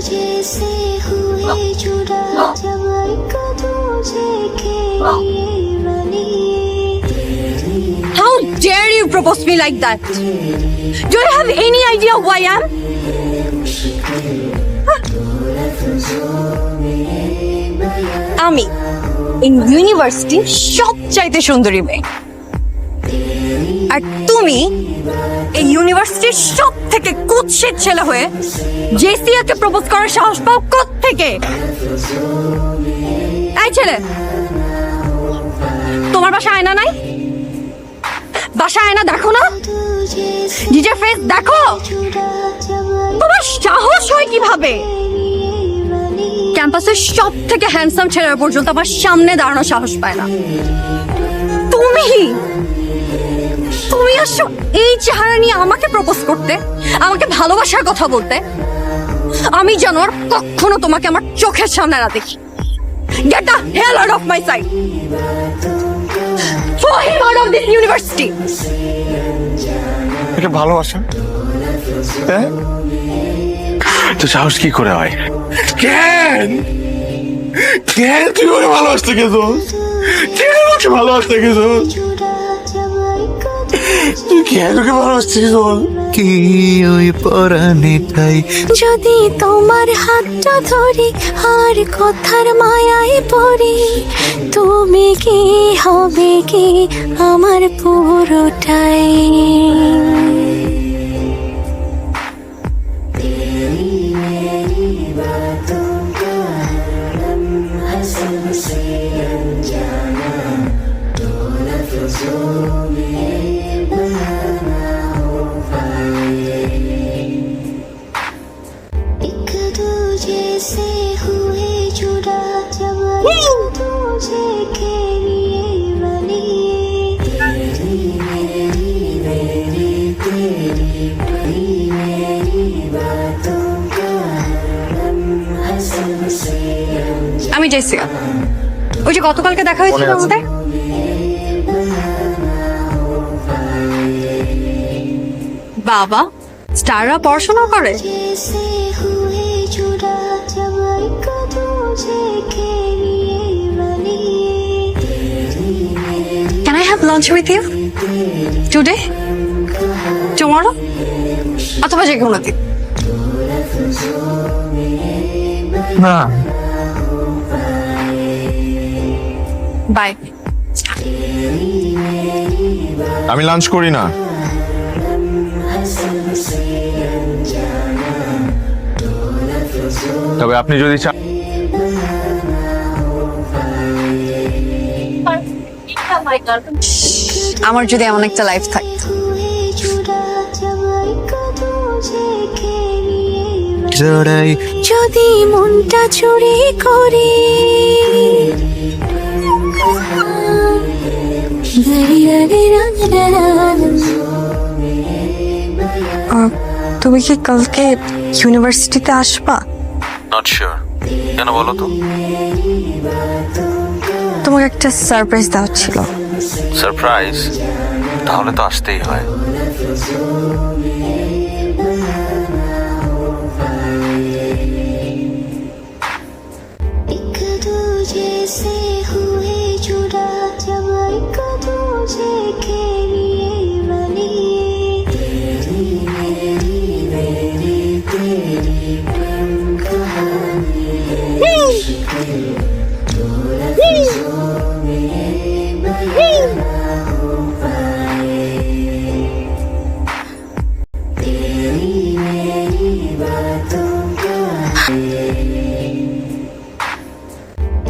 से हुए जुड़ा जब एक दूजे के लिए बनी। How dare you propose me like that? Do you have any idea who I am? আমি in university সবচাইতে সুন্দরী মেয়ে, আর তুমি এই ইউনিভার্সিটির সব থেকে কুৎসিত ছেলে হয়ে জেসিয়াকে প্রপোজ করার সাহস পাও কোত্থেকে? এই ছেলে, তোমার বাসায় আয়না নাই? বাসায় আয়না দেখো না? নিজের ফেস দেখো। তোমার সাহস হয় কিভাবে ক্যাম্পাসের সব থেকে হ্যান্ডসাম ছেলেরা পর্যন্ত আমার সামনে দাঁড়ানোর সাহস পায় না? তুমি তুমি আসছো এই চেহারা নিয়ে আমাকে প্রপোজ করতে, আমাকে ভালোবাসার কথা বলতে? আমি যেন আর কখনো তোমাকে আমার চোখের সামনে না দেখি। Get the hell out of my sight! Throw him out of this university! এটা ভালোবাসা? হ্যাঁ, তো সাহস কি করে হয়? কেন কেন তুই ওকে ভালোবাসতে গেছিস? কেন ওকে ভালোবাসতে গেছিস? তুই কেন ওকে ভালোবাসতে গেছিস? কি ওই পরাণেটাই যদি তোমার হাতটা ধরি আর কথার মায়ায় পড়ি, তুমি কি হবে কি আমার পুরোটাই। एक दूजे से हुए जुड़ा जब एक दूजे के लिए बनी। আমি জেসিয়া, ওই যে গতকালকে দেখা হয়েছিল আমাদের। বাবা, স্টাররা পড়াশোনা করে? जैसे हुए जुड़ा जब एक दूजे के लिए बनी। Can I have lunch with you today, tomorrow, অথবা যে কোনো দিন? না, বাই। আমি লাঞ্চ করি না। তবে আপনি যদি চান আমার যদি এমন একটা লাইফ থাকতো। हुए जुड़ा जब एक दूजे के लिए জড়াই যদি মনটা চুরি করি, তুমি কি কালকে ইউনিভার্সিটিতে আসবা? Not sure. কেন বলো তো? তোমাকে একটা সারপ্রাইজ দেওয়া ছিল। সারপ্রাইজ? তাহলে তো আসতেই হয়। एक दूजे से हुए जुड़ा जब एक दूजे के लिए बनी।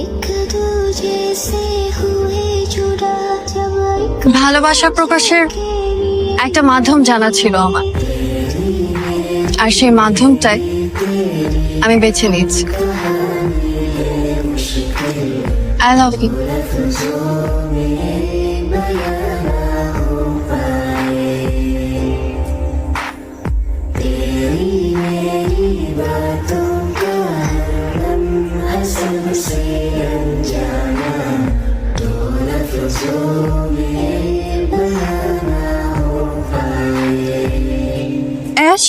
एक दूजे से हुए जुड़ा जब एक ভালোবাসা প্রকাশের একটা মাধ্যম জানা ছিল আমার, আর সেই মাধ্যমটাই আমি বেছে নিয়েছি। I love you. ऐश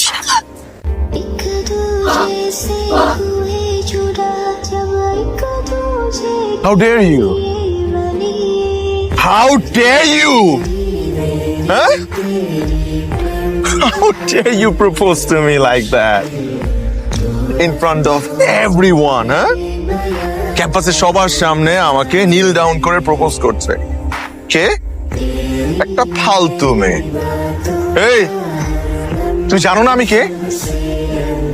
एक दूजे से हुए जुड़ा जब एक दूजे How dare you? के बने How dare you? Huh? How dare you propose to me like that? In front of everyone, huh? ক্যাম্পাসে সবার সামনে আমাকে নীল ডাউন করে প্রপোজ করছে কে? একটা ফালতু মেয়ে। এই তুমি জানো না আমি কে?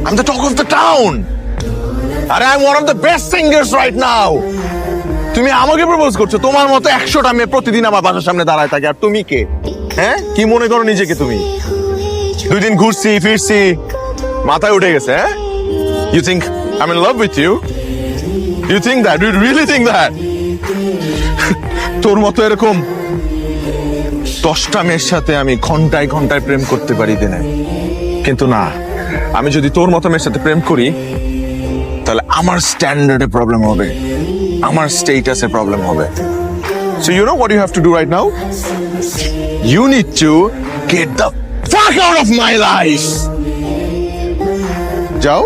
I'm the talk of the town. আরে I'm one of the best singers right now. তুমি আমাকে প্রপোজ করছো, তোমার মতো 100টা মেয়ে প্রতিদিন আমার বাসার সামনে দাঁড়ায় থাকে, আর তুমি কে? হ্যাঁ, কি মনে করো নিজেকে তুমি? দুই দিন ঘুরছি ফিরছি, মাথায় উঠে গেছে। হ্যাঁ, you think I'm in love with you? You think that? Do you really think that? তোর মতো এরকম 10টা মেয়ের সাথে আমি ঘন্টায় ঘন্টায় প্রেম করতে পারি দিনে, কিন্তু না, আমি যদি তোর মতো মেয়ের সাথে প্রেম করি তাহলে আমার স্ট্যান্ডার্ডে প্রবলেম হবে, আমার স্টেটাসে প্রবলেম হবে। So you know what you have to do right now? You need to get the fuck out of my life. যাও।